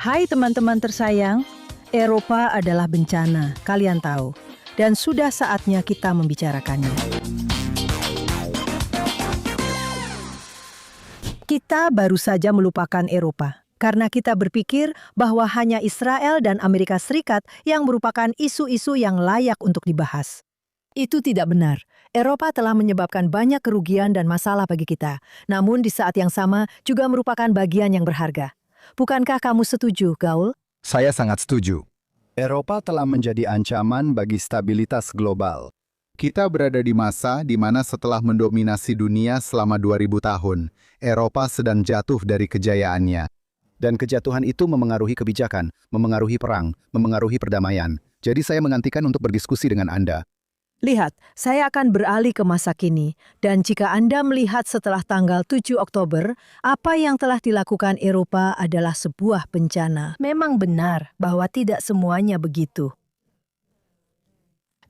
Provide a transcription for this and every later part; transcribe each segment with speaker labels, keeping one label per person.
Speaker 1: Hai teman-teman tersayang, Eropa adalah bencana, kalian tahu. Dan sudah saatnya kita membicarakannya. Kita baru saja melupakan Eropa, karena kita berpikir bahwa hanya Israel dan Amerika Serikat yang merupakan isu-isu yang layak untuk dibahas. Itu tidak benar. Eropa telah menyebabkan banyak kerugian dan masalah bagi kita, namun di saat yang sama juga merupakan bagian yang berharga. Bukankah kamu setuju, Gaul?
Speaker 2: Saya sangat setuju. Eropa telah menjadi ancaman bagi stabilitas global. Kita berada di masa di mana setelah mendominasi dunia selama 2000 tahun, Eropa sedang jatuh dari kejayaannya. Dan kejatuhan itu memengaruhi kebijakan, memengaruhi perang, memengaruhi perdamaian. Jadi saya mengantikan untuk berdiskusi dengan Anda.
Speaker 1: Lihat, saya akan beralih ke masa kini, dan jika Anda melihat setelah tanggal 7 Oktober, apa yang telah dilakukan Eropa adalah sebuah bencana. Memang benar bahwa tidak semuanya begitu.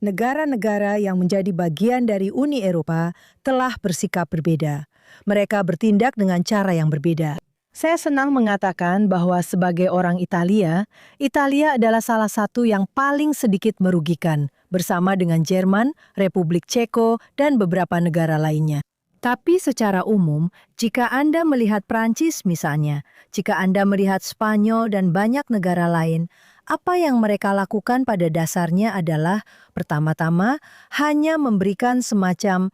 Speaker 1: Negara-negara yang menjadi bagian dari Uni Eropa telah bersikap berbeda. Mereka bertindak dengan cara yang berbeda. Saya senang mengatakan bahwa sebagai orang Italia, Italia adalah salah satu yang paling sedikit merugikan, bersama dengan Jerman, Republik Ceko, dan beberapa negara lainnya. Tapi secara umum, jika Anda melihat Prancis misalnya, jika Anda melihat Spanyol dan banyak negara lain, apa yang mereka lakukan pada dasarnya adalah, pertama-tama, hanya memberikan semacam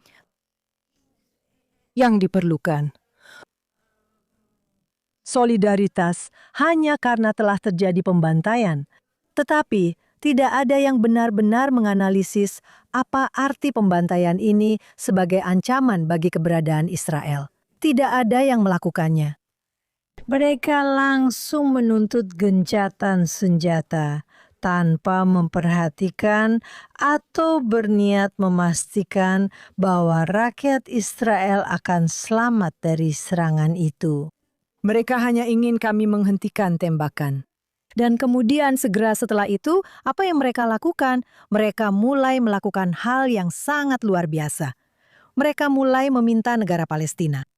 Speaker 1: yang diperlukan. Solidaritas hanya karena telah terjadi pembantaian. Tetapi, tidak ada yang benar-benar menganalisis apa arti pembantaian ini sebagai ancaman bagi keberadaan Israel. Tidak ada yang melakukannya. Mereka langsung menuntut gencatan senjata tanpa memperhatikan atau berniat memastikan bahwa rakyat Israel akan selamat dari serangan itu. Mereka hanya ingin kami menghentikan tembakan. Dan kemudian segera setelah itu, apa yang mereka lakukan? Mereka mulai melakukan hal yang sangat luar biasa. Mereka mulai meminta negara Palestina.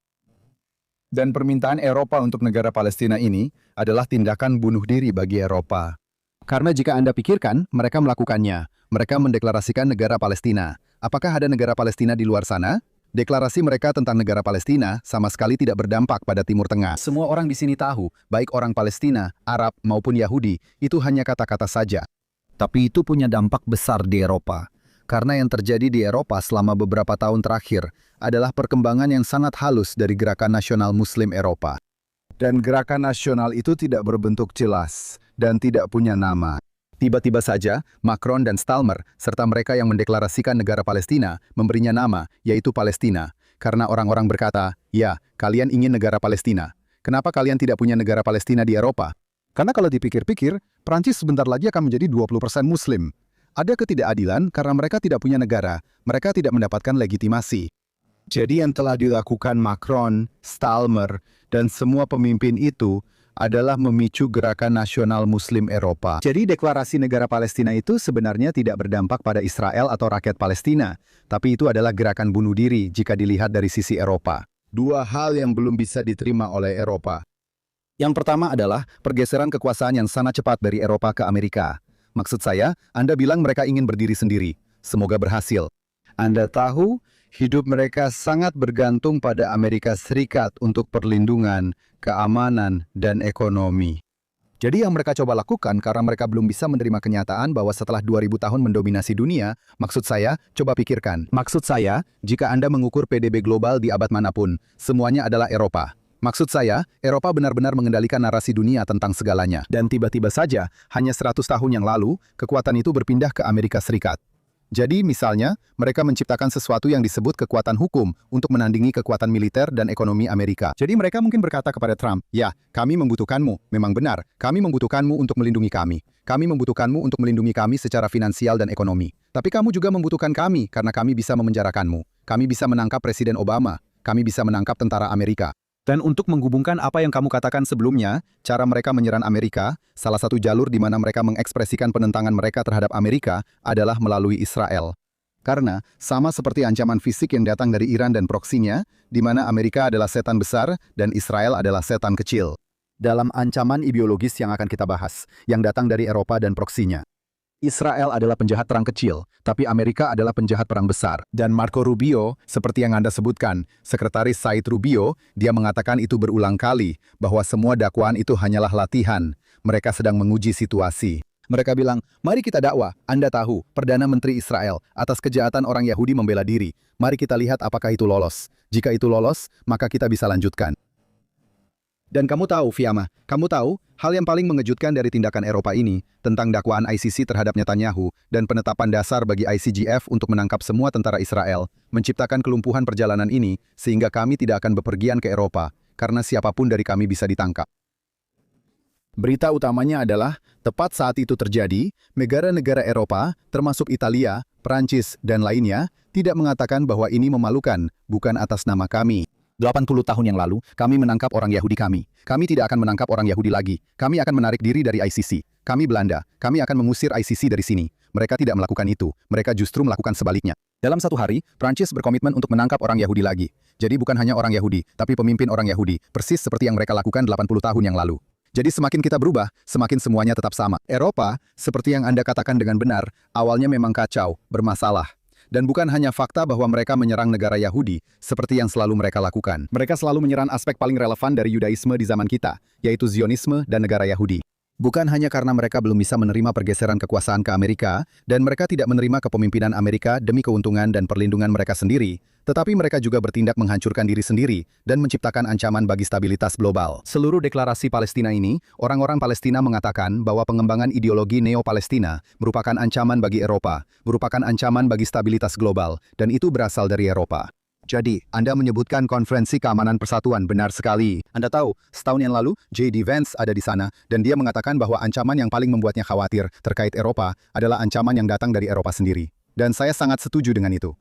Speaker 2: Dan permintaan Eropa untuk negara Palestina ini adalah tindakan bunuh diri bagi Eropa. Karena jika Anda pikirkan, mereka melakukannya. Mereka mendeklarasikan negara Palestina. Apakah ada negara Palestina di luar sana? Deklarasi mereka tentang negara Palestina sama sekali tidak berdampak pada Timur Tengah. Semua orang di sini tahu, baik orang Palestina, Arab, maupun Yahudi, itu hanya kata-kata saja. Tapi itu punya dampak besar di Eropa. Karena yang terjadi di Eropa selama beberapa tahun terakhir adalah perkembangan yang sangat halus dari gerakan nasional Muslim Eropa. Dan gerakan nasional itu tidak berbentuk jelas dan tidak punya nama. Tiba-tiba saja, Macron dan Stallmer, serta mereka yang mendeklarasikan negara Palestina, memberinya nama, yaitu Palestina. Karena orang-orang berkata, ya, kalian ingin negara Palestina. Kenapa kalian tidak punya negara Palestina di Eropa? Karena kalau dipikir-pikir, Prancis sebentar lagi akan menjadi 20% Muslim. Ada ketidakadilan karena mereka tidak punya negara, mereka tidak mendapatkan legitimasi. Jadi yang telah dilakukan Macron, Stallmer, dan semua pemimpin itu adalah memicu gerakan nasional Muslim Eropa. Jadi deklarasi negara Palestina itu sebenarnya tidak berdampak pada Israel atau rakyat Palestina, tapi itu adalah gerakan bunuh diri jika dilihat dari sisi Eropa. Dua hal yang belum bisa diterima oleh Eropa. Yang pertama adalah pergeseran kekuasaan yang sangat cepat dari Eropa ke Amerika. Maksud saya, Anda bilang mereka ingin berdiri sendiri. Semoga berhasil. Anda tahu, hidup mereka sangat bergantung pada Amerika Serikat untuk perlindungan, keamanan, dan ekonomi. Jadi yang mereka coba lakukan karena mereka belum bisa menerima kenyataan bahwa setelah 2000 tahun mendominasi dunia, maksud saya, coba pikirkan. Maksud saya, jika Anda mengukur PDB global di abad manapun, semuanya adalah Eropa. Maksud saya, Eropa benar-benar mengendalikan narasi dunia tentang segalanya. Dan tiba-tiba saja, hanya 100 tahun yang lalu, kekuatan itu berpindah ke Amerika Serikat. Jadi, misalnya, mereka menciptakan sesuatu yang disebut kekuatan hukum untuk menandingi kekuatan militer dan ekonomi Amerika. Jadi mereka mungkin berkata kepada Trump, ya, kami membutuhkanmu, memang benar, kami membutuhkanmu untuk melindungi kami. Kami membutuhkanmu untuk melindungi kami secara finansial dan ekonomi. Tapi kamu juga membutuhkan kami karena kami bisa memenjarakanmu. Kami bisa menangkap Presiden Obama. Kami bisa menangkap tentara Amerika. Dan untuk menghubungkan apa yang kamu katakan sebelumnya, cara mereka menyerang Amerika, salah satu jalur di mana mereka mengekspresikan penentangan mereka terhadap Amerika adalah melalui Israel. Karena, sama seperti ancaman fisik yang datang dari Iran dan proksinya, di mana Amerika adalah setan besar dan Israel adalah setan kecil. dalam ancaman ideologis yang akan kita bahas, yang datang dari Eropa dan proksinya. Israel adalah penjahat perang kecil, tapi Amerika adalah penjahat perang besar. Dan Marco Rubio, seperti yang Anda sebutkan, Sekretaris Said Rubio, dia mengatakan itu berulang kali, bahwa semua dakwaan itu hanyalah latihan. Mereka sedang menguji situasi. Mereka bilang, mari kita dakwah, Anda tahu, Perdana Menteri Israel, atas kejahatan orang Yahudi membela diri. Mari kita lihat apakah itu lolos. Jika itu lolos, maka kita bisa lanjutkan. Dan kamu tahu, Fiamma, kamu tahu, hal yang paling mengejutkan dari tindakan Eropa ini, tentang dakwaan ICC terhadap Netanyahu, dan penetapan dasar bagi ICGF untuk menangkap semua tentara Israel, menciptakan kelumpuhan perjalanan ini, sehingga kami tidak akan bepergian ke Eropa, karena siapapun dari kami bisa ditangkap. Berita utamanya adalah, tepat saat itu terjadi, negara-negara Eropa, termasuk Italia, Prancis, dan lainnya, tidak mengatakan bahwa ini memalukan, bukan atas nama kami. 80 tahun yang lalu, kami menangkap orang Yahudi kami. Kami tidak akan menangkap orang Yahudi lagi. Kami akan menarik diri dari ICC. Kami Belanda. Kami akan mengusir ICC dari sini. Mereka tidak melakukan itu. Mereka justru melakukan sebaliknya. Dalam satu hari, Prancis berkomitmen untuk menangkap orang Yahudi lagi. Jadi bukan hanya orang Yahudi, tapi pemimpin orang Yahudi. Persis seperti yang mereka lakukan 80 tahun yang lalu. Jadi semakin kita berubah, semakin semuanya tetap sama. Eropa, seperti yang Anda katakan dengan benar, awalnya memang kacau, bermasalah. Dan bukan hanya fakta bahwa mereka menyerang negara Yahudi, seperti yang selalu mereka lakukan. Mereka selalu menyerang aspek paling relevan dari Yudaisme di zaman kita, yaitu Zionisme dan negara Yahudi. Bukan hanya karena mereka belum bisa menerima pergeseran kekuasaan ke Amerika, dan mereka tidak menerima kepemimpinan Amerika demi keuntungan dan perlindungan mereka sendiri, tetapi mereka juga bertindak menghancurkan diri sendiri dan menciptakan ancaman bagi stabilitas global. Seluruh deklarasi Palestina ini, orang-orang Palestina mengatakan bahwa pengembangan ideologi Neo-Palestina merupakan ancaman bagi Eropa, merupakan ancaman bagi stabilitas global, dan itu berasal dari Eropa. Jadi, Anda menyebutkan konferensi keamanan persatuan, benar sekali. Anda tahu, setahun yang lalu, J.D. Vance ada di sana, dan dia mengatakan bahwa ancaman yang paling membuatnya khawatir terkait Eropa adalah ancaman yang datang dari Eropa sendiri. Dan saya sangat setuju dengan itu.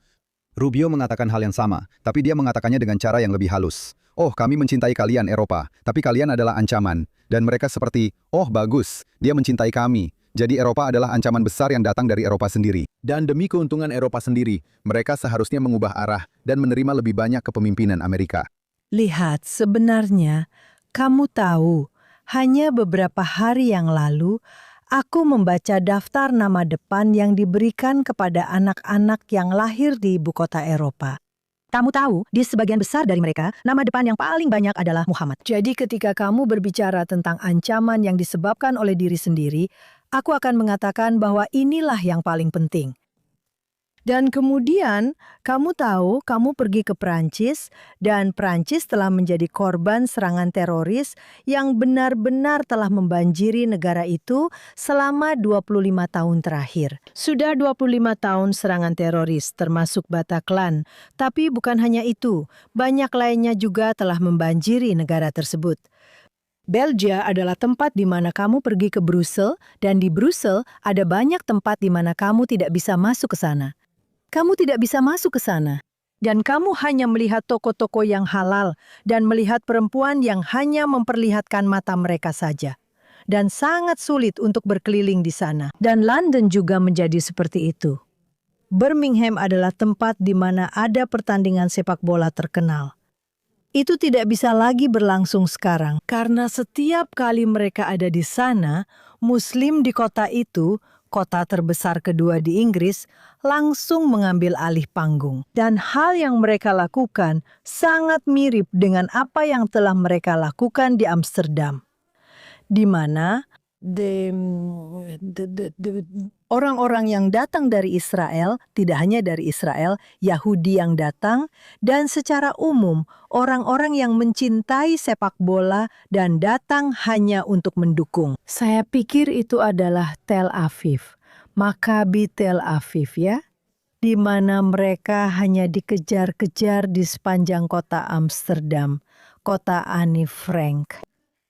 Speaker 2: Rubio mengatakan hal yang sama, tapi dia mengatakannya dengan cara yang lebih halus. Oh, kami mencintai kalian, Eropa, tapi kalian adalah ancaman. Dan mereka seperti, oh bagus, dia mencintai kami. Jadi Eropa adalah ancaman besar yang datang dari Eropa sendiri. Dan demi keuntungan Eropa sendiri, mereka seharusnya mengubah arah dan menerima lebih banyak kepemimpinan Amerika.
Speaker 1: Lihat, sebenarnya, kamu tahu, hanya beberapa hari yang lalu, aku membaca daftar nama depan yang diberikan kepada anak-anak yang lahir di ibu kota Eropa. Kamu tahu, di sebagian besar dari mereka, nama depan yang paling banyak adalah Muhammad. Jadi ketika kamu berbicara tentang ancaman yang disebabkan oleh diri sendiri, aku akan mengatakan bahwa inilah yang paling penting. Dan kemudian, kamu tahu, kamu pergi ke Prancis, dan Prancis telah menjadi korban serangan teroris yang benar-benar telah membanjiri negara itu selama 25 tahun terakhir. Sudah 25 tahun serangan teroris, termasuk Bataclan. Tapi bukan hanya itu, banyak lainnya juga telah membanjiri negara tersebut. Belgia adalah tempat di mana kamu pergi ke Brussel, dan di Brussel ada banyak tempat di mana kamu tidak bisa masuk ke sana. Kamu tidak bisa masuk ke sana. Dan kamu hanya melihat toko-toko yang halal dan melihat perempuan yang hanya memperlihatkan mata mereka saja. Dan sangat sulit untuk berkeliling di sana. Dan London juga menjadi seperti itu. Birmingham adalah tempat di mana ada pertandingan sepak bola terkenal. Itu tidak bisa lagi berlangsung sekarang, karena setiap kali mereka ada di sana, Muslim di kota itu, kota terbesar kedua di Inggris, langsung mengambil alih panggung. Dan hal yang mereka lakukan sangat mirip dengan apa yang telah mereka lakukan di Amsterdam. Di mana orang-orang yang datang dari Israel, tidak hanya dari Israel, Yahudi yang datang, dan secara umum orang-orang yang mencintai sepak bola dan datang hanya untuk mendukung. Saya pikir itu adalah Tel Aviv, Maccabi Tel Aviv ya, di mana mereka hanya dikejar-kejar di sepanjang kota Amsterdam, kota Anne Frank.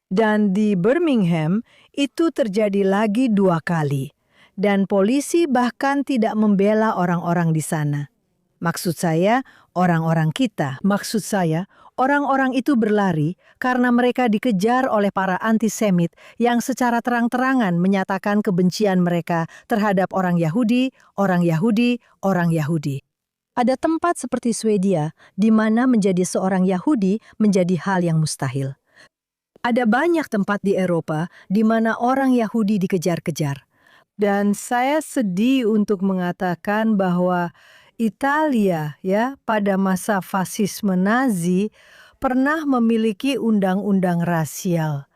Speaker 1: Dan di Birmingham itu terjadi lagi 2 kali. Dan polisi bahkan tidak membela orang-orang di sana. Maksud saya, orang-orang kita. Maksud saya, orang-orang itu berlari karena mereka dikejar oleh para antisemit yang secara terang-terangan menyatakan kebencian mereka terhadap orang Yahudi, orang Yahudi, orang Yahudi. Ada tempat seperti Swedia di mana menjadi seorang Yahudi menjadi hal yang mustahil. Ada banyak tempat di Eropa di mana orang Yahudi dikejar-kejar. Dan saya sedih untuk mengatakan bahwa Italia ya pada masa fasisme Nazi pernah memiliki undang-undang rasial.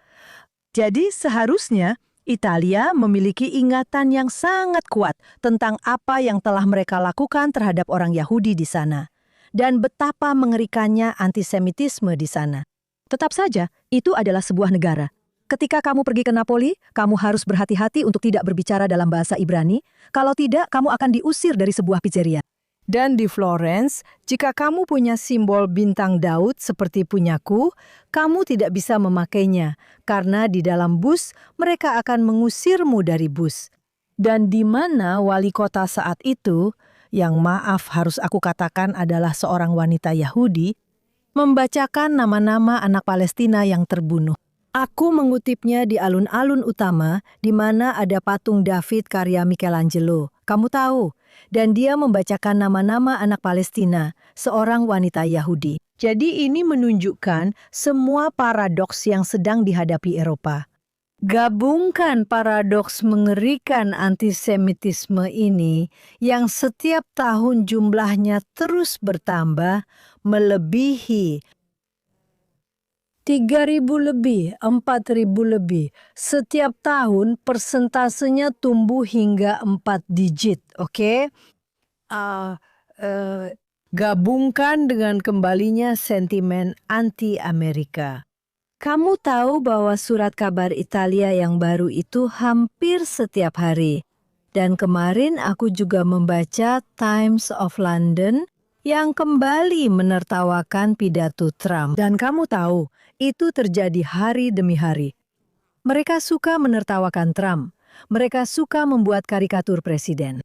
Speaker 1: Jadi seharusnya Italia memiliki ingatan yang sangat kuat tentang apa yang telah mereka lakukan terhadap orang Yahudi di sana. Dan betapa mengerikannya antisemitisme di sana. Tetap saja, itu adalah sebuah negara. Ketika kamu pergi ke Napoli, kamu harus berhati-hati untuk tidak berbicara dalam bahasa Ibrani. Kalau tidak, kamu akan diusir dari sebuah pizzeria. Dan di Florence, jika kamu punya simbol bintang Daud seperti punyaku, kamu tidak bisa memakainya, karena di dalam bus mereka akan mengusirmu dari bus. Dan di mana wali kota saat itu, yang maaf harus aku katakan adalah seorang wanita Yahudi, membacakan nama-nama anak Palestina yang terbunuh. Aku mengutipnya di alun-alun utama, di mana ada patung David karya Michelangelo. Kamu tahu, dan dia membacakan nama-nama anak Palestina, seorang wanita Yahudi. Jadi ini menunjukkan semua paradoks yang sedang dihadapi Eropa. Gabungkan paradoks mengerikan antisemitisme ini yang setiap tahun jumlahnya terus bertambah, melebihi 3.000 lebih, 4.000 lebih. Setiap tahun persentasenya tumbuh hingga 4 digit, oke? Gabungkan dengan kembalinya sentimen anti-Amerika. Kamu tahu bahwa surat kabar Italia yang baru itu hampir setiap hari. Dan kemarin aku juga membaca Times of London yang kembali menertawakan pidato Trump. Dan kamu tahu, itu terjadi hari demi hari. Mereka suka menertawakan Trump. Mereka suka membuat karikatur presiden.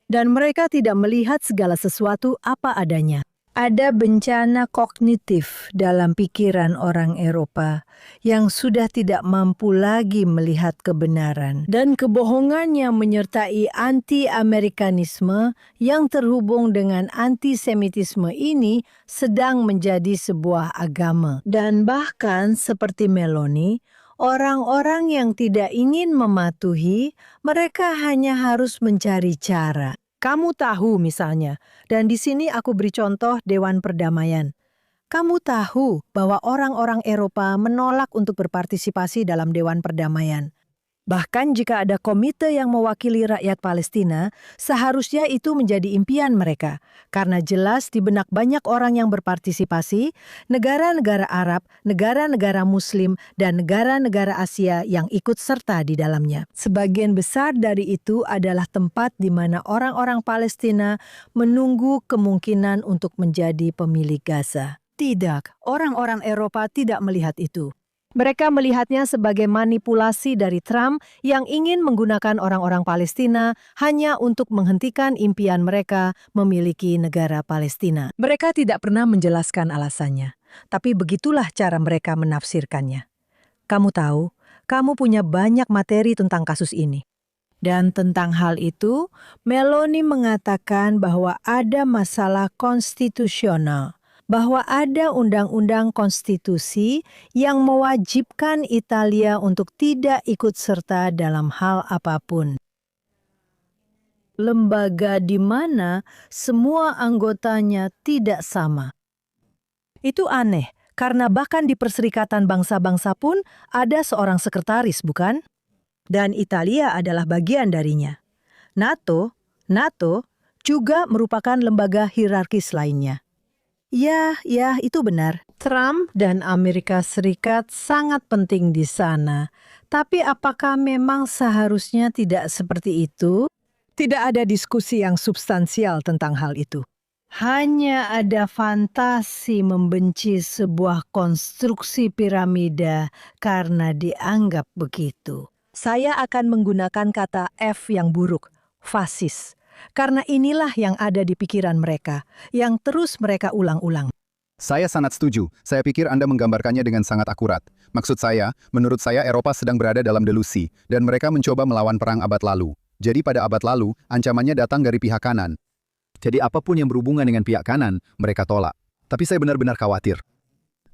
Speaker 1: Dan mereka tidak melihat segala sesuatu apa adanya. Ada bencana kognitif dalam pikiran orang Eropa yang sudah tidak mampu lagi melihat kebenaran. Dan kebohongan yang menyertai anti-Amerikanisme yang terhubung dengan antisemitisme ini sedang menjadi sebuah agama. Dan bahkan seperti Meloni, orang-orang yang tidak ingin mematuhi, mereka hanya harus mencari cara. Kamu tahu misalnya, dan di sini aku beri contoh Dewan Perdamaian. Kamu tahu bahwa orang-orang Eropa menolak untuk berpartisipasi dalam Dewan Perdamaian. Bahkan jika ada komite yang mewakili rakyat Palestina, seharusnya itu menjadi impian mereka. Karena jelas di benak banyak orang yang berpartisipasi, negara-negara Arab, negara-negara Muslim, dan negara-negara Asia yang ikut serta di dalamnya. Sebagian besar dari itu adalah tempat di mana orang-orang Palestina menunggu kemungkinan untuk menjadi pemilik Gaza. Tidak, orang-orang Eropa tidak melihat itu. Mereka melihatnya sebagai manipulasi dari Trump yang ingin menggunakan orang-orang Palestina hanya untuk menghentikan impian mereka memiliki negara Palestina. Mereka tidak pernah menjelaskan alasannya, tapi begitulah cara mereka menafsirkannya. Kamu tahu, kamu punya banyak materi tentang kasus ini. Dan tentang hal itu, Meloni mengatakan bahwa ada masalah konstitusional. Bahwa ada undang-undang konstitusi yang mewajibkan Italia untuk tidak ikut serta dalam hal apapun. Lembaga di mana semua anggotanya tidak sama. Itu aneh, karena bahkan di Perserikatan Bangsa-Bangsa pun ada seorang sekretaris, bukan? Dan Italia adalah bagian darinya. NATO juga merupakan lembaga hierarkis lainnya. Ya, itu benar. Trump dan Amerika Serikat sangat penting di sana. Tapi apakah memang seharusnya tidak seperti itu? Tidak ada diskusi yang substansial tentang hal itu. Hanya ada fantasi membenci sebuah konstruksi piramida karena dianggap begitu. Saya akan menggunakan kata F yang buruk, fasis. Karena inilah yang ada di pikiran mereka, yang terus mereka ulang-ulang.
Speaker 2: Saya sangat setuju. Saya pikir Anda menggambarkannya dengan sangat akurat. Maksud saya, menurut saya Eropa sedang berada dalam delusi, dan mereka mencoba melawan perang abad lalu. Jadi pada abad lalu, ancamannya datang dari pihak kanan. Jadi apapun yang berhubungan dengan pihak kanan, mereka tolak. Tapi saya benar-benar khawatir.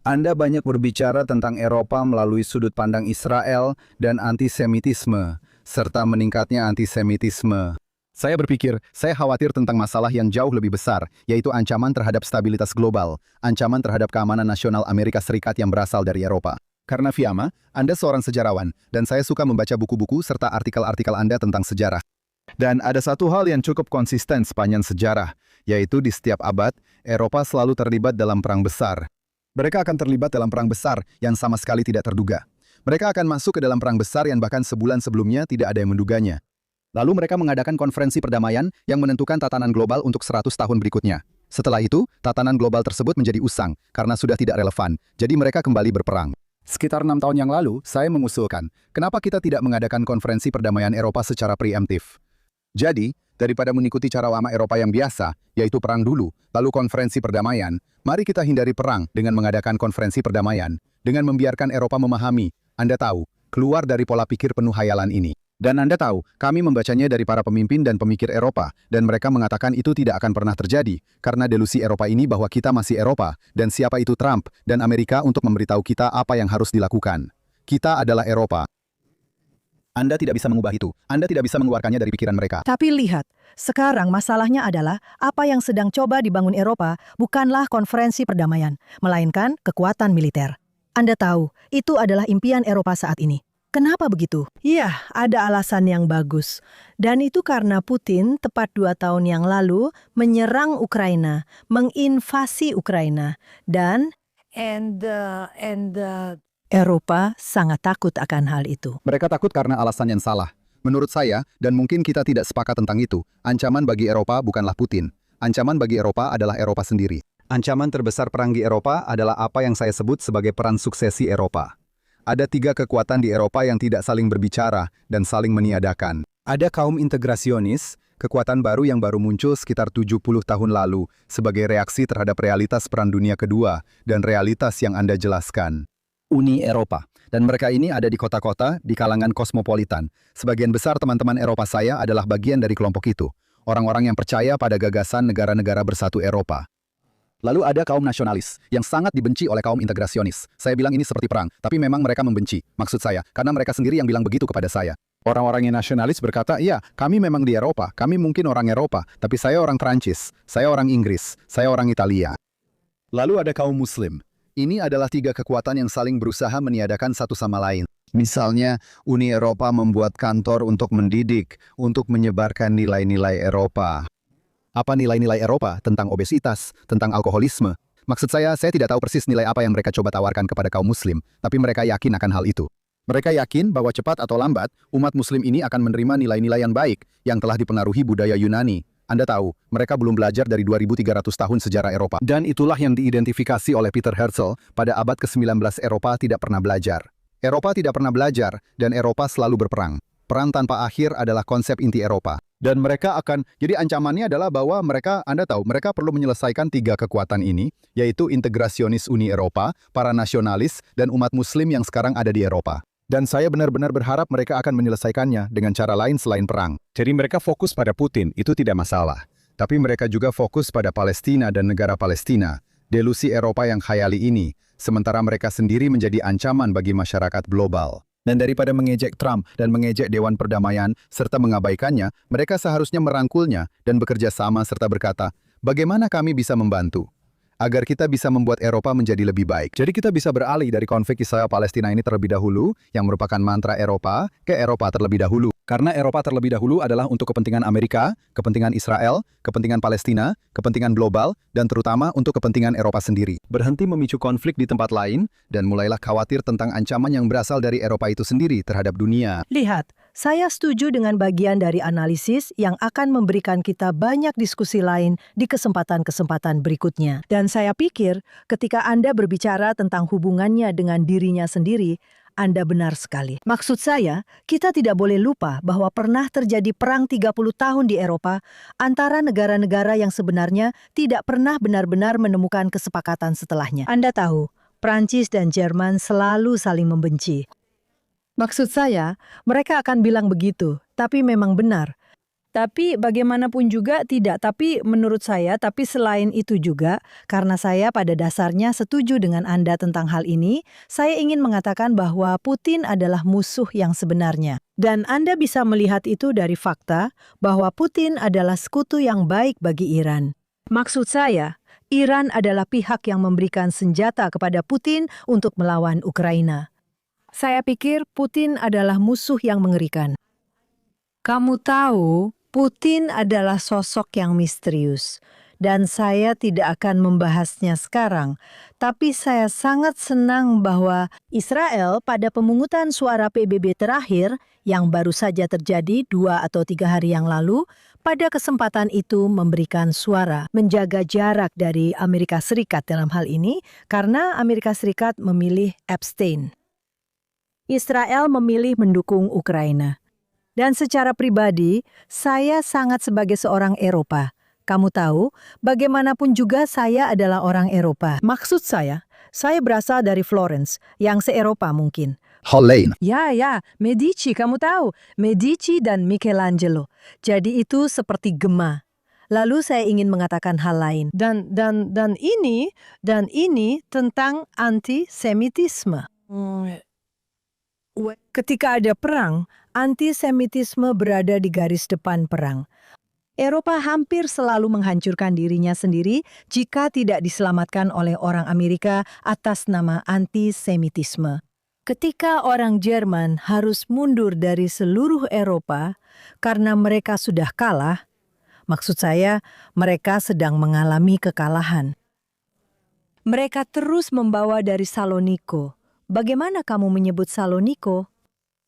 Speaker 2: Anda banyak berbicara tentang Eropa melalui sudut pandang Israel dan antisemitisme, serta meningkatnya antisemitisme. Saya berpikir, saya khawatir tentang masalah yang jauh lebih besar, yaitu ancaman terhadap stabilitas global, ancaman terhadap keamanan nasional Amerika Serikat yang berasal dari Eropa. Karena Fiamma, Anda seorang sejarawan, dan saya suka membaca buku-buku serta artikel-artikel Anda tentang sejarah. Dan ada satu hal yang cukup konsisten sepanjang sejarah, yaitu di setiap abad, Eropa selalu terlibat dalam perang besar. Mereka akan terlibat dalam perang besar yang sama sekali tidak terduga. Mereka akan masuk ke dalam perang besar yang bahkan sebulan sebelumnya tidak ada yang menduganya. Lalu mereka mengadakan konferensi perdamaian yang menentukan tatanan global untuk 100 tahun berikutnya. Setelah itu, tatanan global tersebut menjadi usang karena sudah tidak relevan, jadi mereka kembali berperang. Sekitar 6 tahun yang lalu, saya mengusulkan, kenapa kita tidak mengadakan konferensi perdamaian Eropa secara preemptif? Jadi, daripada mengikuti cara lama Eropa yang biasa, yaitu perang dulu, lalu konferensi perdamaian, mari kita hindari perang dengan mengadakan konferensi perdamaian, dengan membiarkan Eropa memahami, Anda tahu, keluar dari pola pikir penuh hayalan ini. Dan Anda tahu, kami membacanya dari para pemimpin dan pemikir Eropa, dan mereka mengatakan itu tidak akan pernah terjadi, karena delusi Eropa ini bahwa kita masih Eropa, dan siapa itu Trump, dan Amerika untuk memberitahu kita apa yang harus dilakukan. Kita adalah Eropa. Anda tidak bisa mengubah itu. Anda tidak bisa mengeluarkannya dari pikiran mereka.
Speaker 1: Tapi lihat, sekarang masalahnya adalah apa yang sedang coba dibangun Eropa bukanlah konferensi perdamaian, melainkan kekuatan militer. Anda tahu, itu adalah impian Eropa saat ini. Kenapa begitu? Iya, ada alasan yang bagus. Dan itu karena Putin tepat 2 tahun yang lalu menyerang Ukraina, menginvasi Ukraina, dan Eropa sangat takut akan hal itu.
Speaker 2: Mereka takut karena alasan yang salah. Menurut saya, dan mungkin kita tidak sepakat tentang itu, ancaman bagi Eropa bukanlah Putin. Ancaman bagi Eropa adalah Eropa sendiri. Ancaman terbesar perang di Eropa adalah apa yang saya sebut sebagai peran suksesi Eropa. Ada 3 kekuatan di Eropa yang tidak saling berbicara dan saling meniadakan. Ada kaum integrasionis, kekuatan baru yang baru muncul sekitar 70 tahun lalu sebagai reaksi terhadap realitas Perang Dunia Kedua dan realitas yang Anda jelaskan. Uni Eropa. Dan mereka ini ada di kota-kota, di kalangan kosmopolitan. Sebagian besar teman-teman Eropa saya adalah bagian dari kelompok itu. Orang-orang yang percaya pada gagasan negara-negara bersatu Eropa. Lalu ada kaum nasionalis, yang sangat dibenci oleh kaum integrasionis. Saya bilang ini seperti perang, tapi memang mereka membenci. Maksud saya, karena mereka sendiri yang bilang begitu kepada saya. Orang-orang yang nasionalis berkata, iya, kami memang di Eropa, kami mungkin orang Eropa, tapi saya orang Prancis, saya orang Inggris, saya orang Italia. Lalu ada kaum Muslim. Ini adalah 3 kekuatan yang saling berusaha meniadakan satu sama lain. Misalnya, Uni Eropa membuat kantor untuk mendidik, untuk menyebarkan nilai-nilai Eropa. Apa nilai-nilai Eropa tentang obesitas, tentang alkoholisme? Maksud saya tidak tahu persis nilai apa yang mereka coba tawarkan kepada kaum Muslim, tapi mereka yakin akan hal itu. Mereka yakin bahwa cepat atau lambat, umat Muslim ini akan menerima nilai-nilai yang baik, yang telah dipengaruhi budaya Yunani. Anda tahu, mereka belum belajar dari 2.300 tahun sejarah Eropa. Dan itulah yang diidentifikasi oleh Peter Herzl pada abad ke-19. Eropa tidak pernah belajar. Eropa tidak pernah belajar, dan Eropa selalu berperang. Perang tanpa akhir adalah konsep inti Eropa. Dan mereka jadi ancamannya adalah bahwa Anda tahu, mereka perlu menyelesaikan 3 kekuatan ini, yaitu integrasionis Uni Eropa, para nasionalis, dan umat Muslim yang sekarang ada di Eropa. Dan saya benar-benar berharap mereka akan menyelesaikannya dengan cara lain selain perang. Jadi mereka fokus pada Putin, itu tidak masalah. Tapi mereka juga fokus pada Palestina dan negara Palestina, delusi Eropa yang khayali ini, sementara mereka sendiri menjadi ancaman bagi masyarakat global. Dan daripada mengejek Trump dan mengejek Dewan Perdamaian serta mengabaikannya, mereka seharusnya merangkulnya dan bekerja sama serta berkata, bagaimana kami bisa membantu? Agar kita bisa membuat Eropa menjadi lebih baik. Jadi kita bisa beralih dari konflik Israel-Palestina ini terlebih dahulu, yang merupakan mantra Eropa, ke Eropa terlebih dahulu. Karena Eropa terlebih dahulu adalah untuk kepentingan Amerika, kepentingan Israel, kepentingan Palestina, kepentingan global, dan terutama untuk kepentingan Eropa sendiri. Berhenti memicu konflik di tempat lain, dan mulailah khawatir tentang ancaman yang berasal dari Eropa itu sendiri terhadap dunia.
Speaker 1: Lihat, saya setuju dengan bagian dari analisis yang akan memberikan kita banyak diskusi lain di kesempatan-kesempatan berikutnya. Dan saya pikir ketika Anda berbicara tentang hubungannya dengan dirinya sendiri, Anda benar sekali. Maksud saya, kita tidak boleh lupa bahwa pernah terjadi perang 30 tahun di Eropa antara negara-negara yang sebenarnya tidak pernah benar-benar menemukan kesepakatan setelahnya. Anda tahu, Prancis dan Jerman selalu saling membenci. Maksud saya, mereka akan bilang begitu, tapi memang benar. Tapi bagaimanapun juga tidak, tapi menurut saya, tapi selain itu juga, karena saya pada dasarnya setuju dengan Anda tentang hal ini, saya ingin mengatakan bahwa Putin adalah musuh yang sebenarnya. Dan Anda bisa melihat itu dari fakta bahwa Putin adalah sekutu yang baik bagi Iran. Maksud saya, Iran adalah pihak yang memberikan senjata kepada Putin untuk melawan Ukraina. Saya pikir Putin adalah musuh yang mengerikan. Kamu tahu, Putin adalah sosok yang misterius, dan saya tidak akan membahasnya sekarang. Tapi saya sangat senang bahwa Israel pada pemungutan suara PBB terakhir yang baru saja terjadi 2 atau 3 hari yang lalu, pada kesempatan itu memberikan suara, menjaga jarak dari Amerika Serikat dalam hal ini, karena Amerika Serikat memilih abstain. Israel memilih mendukung Ukraina. Dan secara pribadi, saya sangat sebagai seorang Eropa. Kamu tahu, bagaimanapun juga saya adalah orang Eropa. Maksud saya berasal dari Florence, yang se-Eropa mungkin.
Speaker 2: Hollein.
Speaker 1: Ya, Medici, kamu tahu. Medici dan Michelangelo. Jadi itu seperti gema. Lalu saya ingin mengatakan hal lain. Dan ini tentang antisemitisme. Ketika ada perang, antisemitisme berada di garis depan perang. Eropa hampir selalu menghancurkan dirinya sendiri jika tidak diselamatkan oleh orang Amerika atas nama antisemitisme. Ketika orang Jerman harus mundur dari seluruh Eropa karena mereka sudah kalah, maksud saya mereka sedang mengalami kekalahan. Mereka terus membawa dari Saloniko. Bagaimana kamu menyebut Saloniko?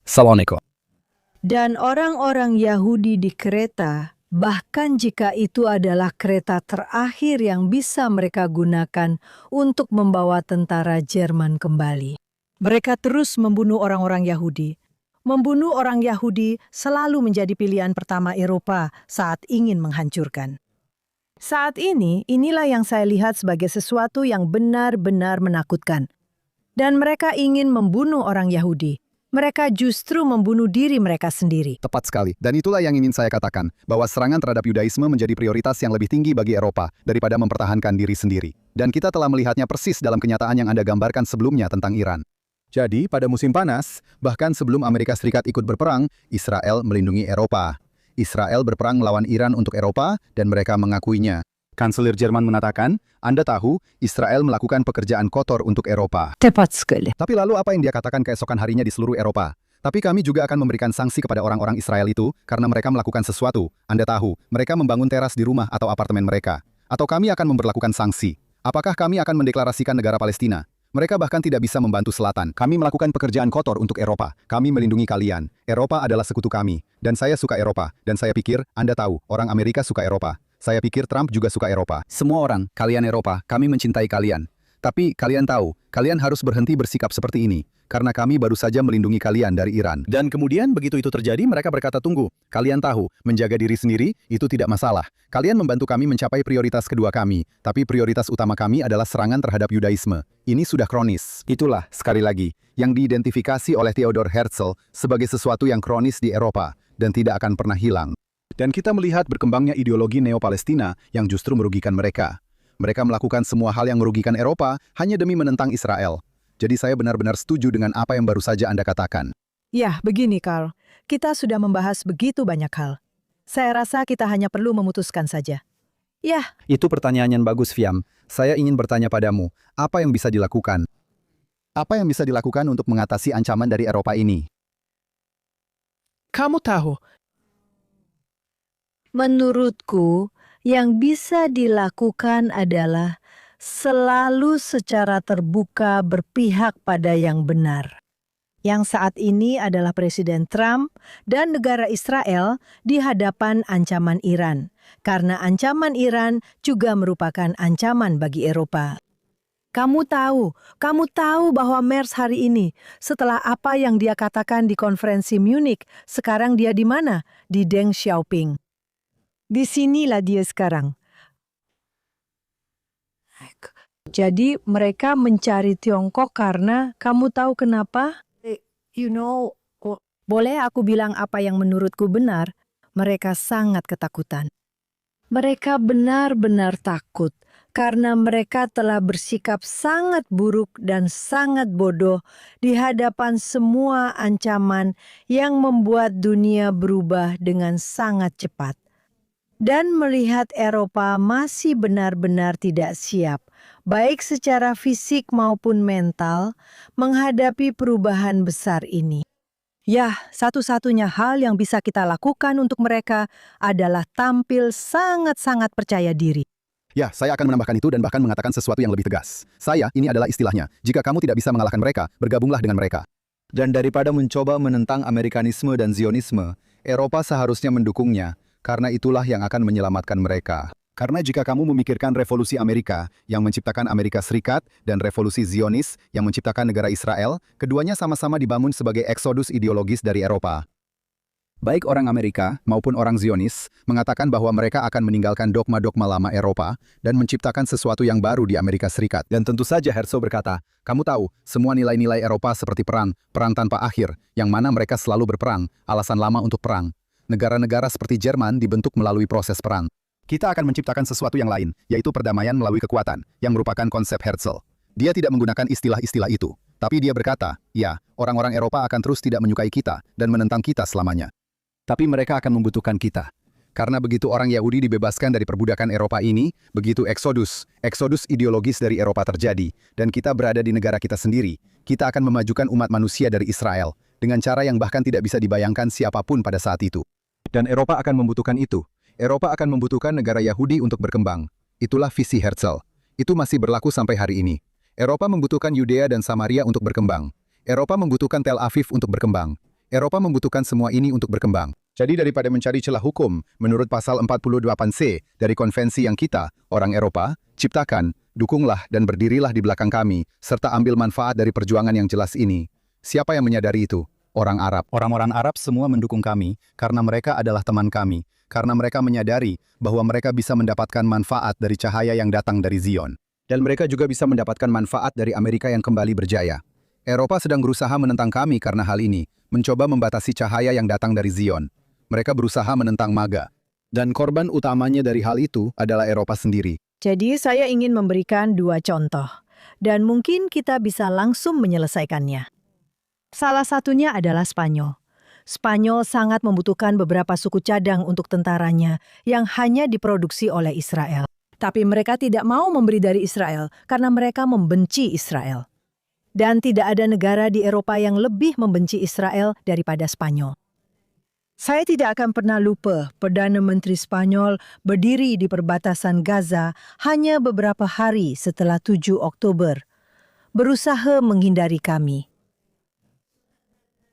Speaker 2: Saloniko.
Speaker 1: Dan orang-orang Yahudi di Kreta, bahkan jika itu adalah kereta terakhir yang bisa mereka gunakan untuk membawa tentara Jerman kembali. Mereka terus membunuh orang-orang Yahudi. Membunuh orang Yahudi selalu menjadi pilihan pertama Eropa saat ingin menghancurkan. Saat ini, inilah yang saya lihat sebagai sesuatu yang benar-benar menakutkan. Dan mereka ingin membunuh orang Yahudi. Mereka justru membunuh diri mereka sendiri.
Speaker 2: Tepat sekali. Dan itulah yang ingin saya katakan, bahwa serangan terhadap Yudaisme menjadi prioritas yang lebih tinggi bagi Eropa daripada mempertahankan diri sendiri. Dan kita telah melihatnya persis dalam kenyataan yang Anda gambarkan sebelumnya tentang Iran. Jadi, pada musim panas, bahkan sebelum Amerika Serikat ikut berperang, Israel melindungi Eropa. Israel berperang melawan Iran untuk Eropa, dan mereka mengakuinya. Kanselir Jerman mengatakan, Anda tahu, Israel melakukan pekerjaan kotor untuk Eropa.
Speaker 1: Tepat sekali.
Speaker 2: Tapi lalu apa yang dia katakan keesokan harinya di seluruh Eropa? Tapi kami juga akan memberikan sanksi kepada orang-orang Israel itu karena mereka melakukan sesuatu. Anda tahu, mereka membangun teras di rumah atau apartemen mereka. Atau kami akan memberlakukan sanksi. Apakah kami akan mendeklarasikan negara Palestina? Mereka bahkan tidak bisa membantu Selatan. Kami melakukan pekerjaan kotor untuk Eropa. Kami melindungi kalian. Eropa adalah sekutu kami. Dan saya suka Eropa. Dan saya pikir, Anda tahu, orang Amerika suka Eropa. Saya pikir Trump juga suka Eropa. Semua orang, kalian Eropa, kami mencintai kalian. Tapi kalian tahu, kalian harus berhenti bersikap seperti ini. Karena kami baru saja melindungi kalian dari Iran. Dan kemudian begitu itu terjadi, mereka berkata tunggu. Kalian tahu, menjaga diri sendiri, itu tidak masalah. Kalian membantu kami mencapai prioritas kedua kami. Tapi prioritas utama kami adalah serangan terhadap Yudaisme. Ini sudah kronis. Itulah, sekali lagi, yang diidentifikasi oleh Theodor Herzl sebagai sesuatu yang kronis di Eropa. Dan tidak akan pernah hilang. Dan kita melihat berkembangnya ideologi Neo-Palestina yang justru merugikan mereka. Mereka melakukan semua hal yang merugikan Eropa hanya demi menentang Israel. Jadi saya benar-benar setuju dengan apa yang baru saja Anda katakan.
Speaker 1: Ya, begini Karl. Kita sudah membahas begitu banyak hal. Saya rasa kita hanya perlu memutuskan saja. Ya.
Speaker 2: Itu pertanyaan yang bagus, Fiam. Saya ingin bertanya padamu, apa yang bisa dilakukan? Apa yang bisa dilakukan untuk mengatasi ancaman dari Eropa ini?
Speaker 1: Kamu tahu, menurutku, yang bisa dilakukan adalah selalu secara terbuka berpihak pada yang benar. Yang saat ini adalah Presiden Trump dan negara Israel di hadapan ancaman Iran. Karena ancaman Iran juga merupakan ancaman bagi Eropa. Kamu tahu bahwa Merz hari ini, setelah apa yang dia katakan di konferensi Munich, sekarang dia di mana? Di Deng Xiaoping. Di sinilah dia sekarang. Jadi mereka mencari Tiongkok karena kamu tahu kenapa? Boleh aku bilang apa yang menurutku benar? Mereka sangat ketakutan. Mereka benar-benar takut karena mereka telah bersikap sangat buruk dan sangat bodoh di hadapan semua ancaman yang membuat dunia berubah dengan sangat cepat. Dan melihat Eropa masih benar-benar tidak siap, baik secara fisik maupun mental, menghadapi perubahan besar ini. Ya, satu-satunya hal yang bisa kita lakukan untuk mereka adalah tampil sangat-sangat percaya diri.
Speaker 2: Ya, saya akan menambahkan itu dan bahkan mengatakan sesuatu yang lebih tegas. Ini adalah istilahnya, jika kamu tidak bisa mengalahkan mereka, bergabunglah dengan mereka. Dan daripada mencoba menentang Amerikanisme dan Zionisme, Eropa seharusnya mendukungnya, karena itulah yang akan menyelamatkan mereka. Karena jika kamu memikirkan revolusi Amerika yang menciptakan Amerika Serikat dan revolusi Zionis yang menciptakan negara Israel, keduanya sama-sama dibangun sebagai eksodus ideologis dari Eropa. Baik orang Amerika maupun orang Zionis mengatakan bahwa mereka akan meninggalkan dogma-dogma lama Eropa dan menciptakan sesuatu yang baru di Amerika Serikat. Dan tentu saja Herzog berkata, kamu tahu, semua nilai-nilai Eropa seperti perang tanpa akhir, yang mana mereka selalu berperang, alasan lama untuk perang. Negara-negara seperti Jerman dibentuk melalui proses perang. Kita akan menciptakan sesuatu yang lain, yaitu perdamaian melalui kekuatan, yang merupakan konsep Herzl. Dia tidak menggunakan istilah-istilah itu, tapi dia berkata, ya, orang-orang Eropa akan terus tidak menyukai kita dan menentang kita selamanya. Tapi mereka akan membutuhkan kita. Karena begitu orang Yahudi dibebaskan dari perbudakan Eropa ini, begitu eksodus ideologis dari Eropa terjadi, dan kita berada di negara kita sendiri, kita akan memajukan umat manusia dari Israel, dengan cara yang bahkan tidak bisa dibayangkan siapapun pada saat itu. Dan Eropa akan membutuhkan itu. Eropa akan membutuhkan negara Yahudi untuk berkembang. Itulah visi Herzl. Itu masih berlaku sampai hari ini. Eropa membutuhkan Yudea dan Samaria untuk berkembang. Eropa membutuhkan Tel Aviv untuk berkembang. Eropa membutuhkan semua ini untuk berkembang. Jadi daripada mencari celah hukum, menurut pasal 48C dari konvensi yang kita, orang Eropa, ciptakan, dukunglah dan berdirilah di belakang kami, serta ambil manfaat dari perjuangan yang jelas ini. Siapa yang menyadari itu? Orang Arab. Orang-orang Arab semua mendukung kami, karena mereka adalah teman kami. Karena mereka menyadari bahwa mereka bisa mendapatkan manfaat dari cahaya yang datang dari Zion. Dan mereka juga bisa mendapatkan manfaat dari Amerika yang kembali berjaya. Eropa sedang berusaha menentang kami karena hal ini, mencoba membatasi cahaya yang datang dari Zion. Mereka berusaha menentang MAGA. Dan korban utamanya dari hal itu adalah Eropa sendiri.
Speaker 1: Jadi saya ingin memberikan 2 contoh, dan mungkin kita bisa langsung menyelesaikannya. Salah satunya adalah Spanyol. Spanyol sangat membutuhkan beberapa suku cadang untuk tentaranya yang hanya diproduksi oleh Israel. Tapi mereka tidak mau memberi dari Israel karena mereka membenci Israel. Dan tidak ada negara di Eropa yang lebih membenci Israel daripada Spanyol. Saya tidak akan pernah lupa Perdana Menteri Spanyol berdiri di perbatasan Gaza hanya beberapa hari setelah 7 Oktober, berusaha menghindari kami.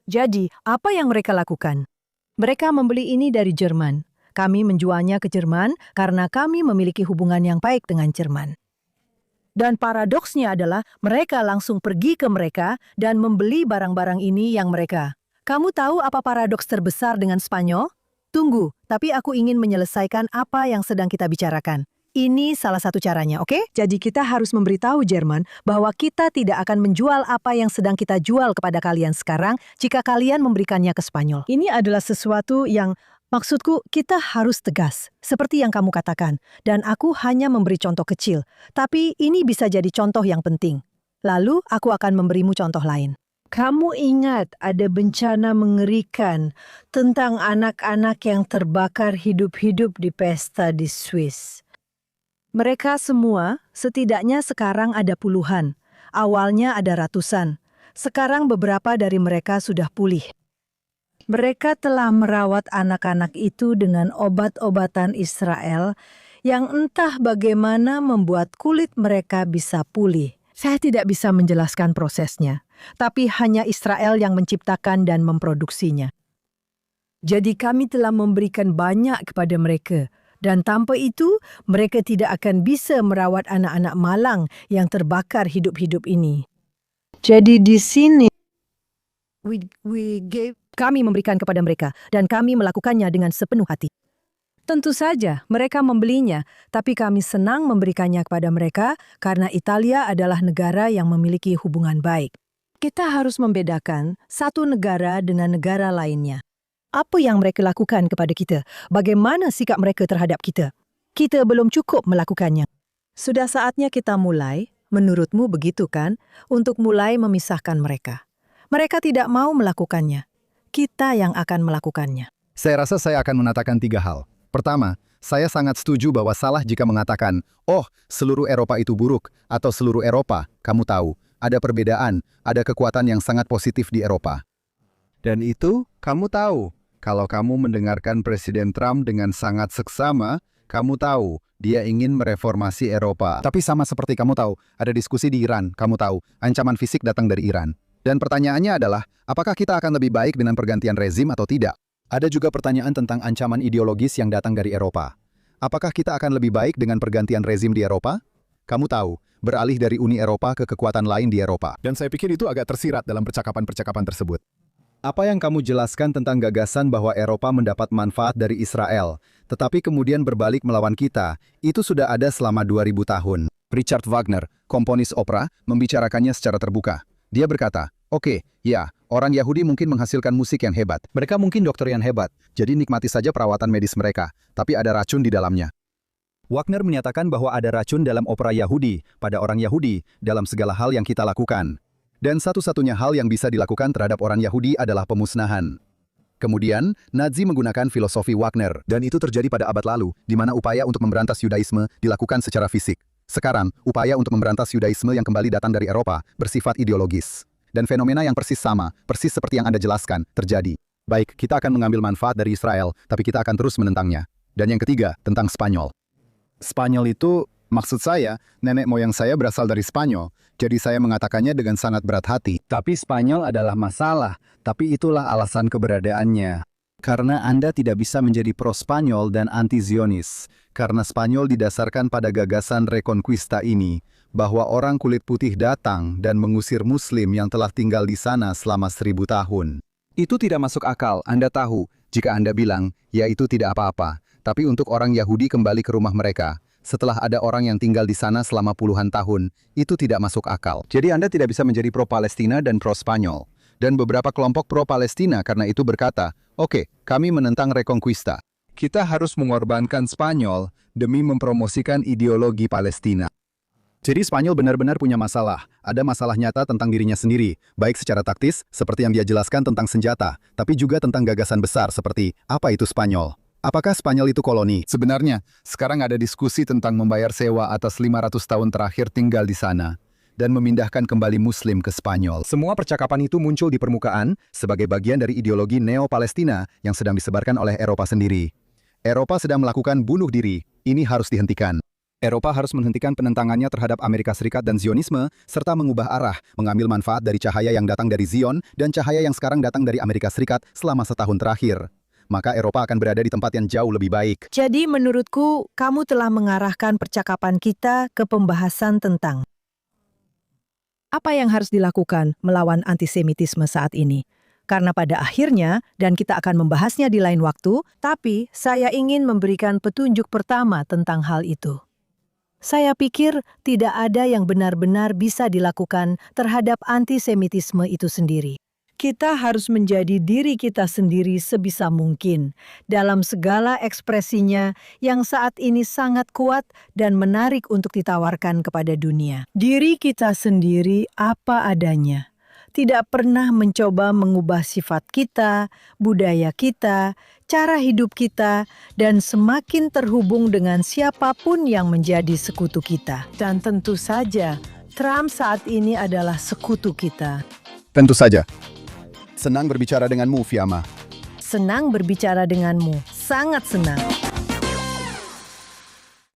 Speaker 1: Jadi, apa yang mereka lakukan? Mereka membeli ini dari Jerman. Kami menjualnya ke Jerman karena kami memiliki hubungan yang baik dengan Jerman. Dan paradoksnya adalah mereka langsung pergi ke mereka dan membeli barang-barang ini yang mereka. Kamu tahu apa paradoks terbesar dengan Spanyol? Tunggu, tapi aku ingin menyelesaikan apa yang sedang kita bicarakan. Ini salah satu caranya, oke? Jadi kita harus memberitahu Jerman bahwa kita tidak akan menjual apa yang sedang kita jual kepada kalian sekarang jika kalian memberikannya ke Spanyol. Ini adalah sesuatu yang, maksudku, kita harus tegas, seperti yang kamu katakan. Dan aku hanya memberi contoh kecil, tapi ini bisa jadi contoh yang penting. Lalu aku akan memberimu contoh lain. Kamu ingat ada bencana mengerikan tentang anak-anak yang terbakar hidup-hidup di pesta di Swiss. Mereka semua, setidaknya sekarang ada puluhan. Awalnya ada ratusan. Sekarang beberapa dari mereka sudah pulih. Mereka telah merawat anak-anak itu dengan obat-obatan Israel yang entah bagaimana membuat kulit mereka bisa pulih. Saya tidak bisa menjelaskan prosesnya, tapi hanya Israel yang menciptakan dan memproduksinya. Jadi kami telah memberikan banyak kepada mereka. Dan tanpa itu, mereka tidak akan bisa merawat anak-anak malang yang terbakar hidup-hidup ini. Jadi di sini, kami memberikan kepada mereka, dan kami melakukannya dengan sepenuh hati. Tentu saja, mereka membelinya, tapi kami senang memberikannya kepada mereka karena Italia adalah negara yang memiliki hubungan baik. Kita harus membedakan satu negara dengan negara lainnya. Apa yang mereka lakukan kepada kita? Bagaimana sikap mereka terhadap kita? Kita belum cukup melakukannya. Sudah saatnya kita mulai, menurutmu begitu kan, untuk mulai memisahkan mereka. Mereka tidak mau melakukannya. Kita yang akan melakukannya.
Speaker 2: Saya rasa saya akan mengatakan 3 hal. Pertama, saya sangat setuju bahwa salah jika mengatakan, oh, seluruh Eropa itu buruk, atau seluruh Eropa, kamu tahu, ada perbedaan, ada kekuatan yang sangat positif di Eropa. Dan itu, kamu tahu, kalau kamu mendengarkan Presiden Trump dengan sangat seksama, kamu tahu, dia ingin mereformasi Eropa. Tapi sama seperti kamu tahu, ada diskusi di Iran, kamu tahu, ancaman fisik datang dari Iran. Dan pertanyaannya adalah, apakah kita akan lebih baik dengan pergantian rezim atau tidak? Ada juga pertanyaan tentang ancaman ideologis yang datang dari Eropa. Apakah kita akan lebih baik dengan pergantian rezim di Eropa? Kamu tahu, beralih dari Uni Eropa ke kekuatan lain di Eropa. Dan saya pikir itu agak tersirat dalam percakapan-percakapan tersebut. Apa yang kamu jelaskan tentang gagasan bahwa Eropa mendapat manfaat dari Israel, tetapi kemudian berbalik melawan kita, itu sudah ada selama 2000 tahun. Richard Wagner, komponis opera, membicarakannya secara terbuka. Dia berkata, oke, ya, orang Yahudi mungkin menghasilkan musik yang hebat. Mereka mungkin dokter yang hebat, jadi nikmati saja perawatan medis mereka, tapi ada racun di dalamnya. Wagner menyatakan bahwa ada racun dalam opera Yahudi, pada orang Yahudi, dalam segala hal yang kita lakukan. Dan satu-satunya hal yang bisa dilakukan terhadap orang Yahudi adalah pemusnahan. Kemudian, Nazi menggunakan filosofi Wagner, dan itu terjadi pada abad lalu, di mana upaya untuk memberantas Yudaisme dilakukan secara fisik. Sekarang, upaya untuk memberantas Yudaisme yang kembali datang dari Eropa bersifat ideologis. Dan fenomena yang persis sama, persis seperti yang Anda jelaskan, terjadi. Baik, kita akan mengambil manfaat dari Israel, tapi kita akan terus menentangnya. Dan yang ketiga, tentang Spanyol. Spanyol itu, maksud saya, nenek moyang saya berasal dari Spanyol, jadi saya mengatakannya dengan sangat berat hati. Tapi Spanyol adalah masalah, tapi itulah alasan keberadaannya. Karena Anda tidak bisa menjadi pro-Spanyol dan anti-Zionis. Karena Spanyol didasarkan pada gagasan Reconquista ini, bahwa orang kulit putih datang dan mengusir Muslim yang telah tinggal di sana selama 1000 tahun. Itu tidak masuk akal, Anda tahu, jika Anda bilang, ya itu tidak apa-apa. Tapi untuk orang Yahudi kembali ke rumah mereka, setelah ada orang yang tinggal di sana selama puluhan tahun, itu tidak masuk akal. Jadi Anda tidak bisa menjadi pro-Palestina dan pro-Spanyol. Dan beberapa kelompok pro-Palestina karena itu berkata, oke, kami menentang Reconquista. Kita harus mengorbankan Spanyol demi mempromosikan ideologi Palestina. Jadi Spanyol benar-benar punya masalah. Ada masalah nyata tentang dirinya sendiri, baik secara taktis, seperti yang dia jelaskan tentang senjata, tapi juga tentang gagasan besar seperti, apa itu Spanyol? Apakah Spanyol itu koloni? Sebenarnya, sekarang ada diskusi tentang membayar sewa atas 500 tahun terakhir tinggal di sana dan memindahkan kembali Muslim ke Spanyol. Semua percakapan itu muncul di permukaan sebagai bagian dari ideologi Neo-Palestina yang sedang disebarkan oleh Eropa sendiri. Eropa sedang melakukan bunuh diri. Ini harus dihentikan. Eropa harus menghentikan penentangannya terhadap Amerika Serikat dan Zionisme, serta mengubah arah, mengambil manfaat dari cahaya yang datang dari Zion dan cahaya yang sekarang datang dari Amerika Serikat selama setahun terakhir. Maka Eropa akan berada di tempat yang jauh lebih baik.
Speaker 1: Jadi menurutku, kamu telah mengarahkan percakapan kita ke pembahasan tentang apa yang harus dilakukan melawan antisemitisme saat ini. Karena pada akhirnya, dan kita akan membahasnya di lain waktu, tapi saya ingin memberikan petunjuk pertama tentang hal itu. Saya pikir tidak ada yang benar-benar bisa dilakukan terhadap antisemitisme itu sendiri. Kita harus menjadi diri kita sendiri sebisa mungkin dalam segala ekspresinya yang saat ini sangat kuat dan menarik untuk ditawarkan kepada dunia. Diri kita sendiri apa adanya. Tidak pernah mencoba mengubah sifat kita, budaya kita, cara hidup kita, dan semakin terhubung dengan siapapun yang menjadi sekutu kita. Dan tentu saja, Trump saat ini adalah sekutu kita.
Speaker 2: Tentu saja. Senang berbicara denganmu, Fiamma.
Speaker 1: Senang berbicara denganmu, sangat senang.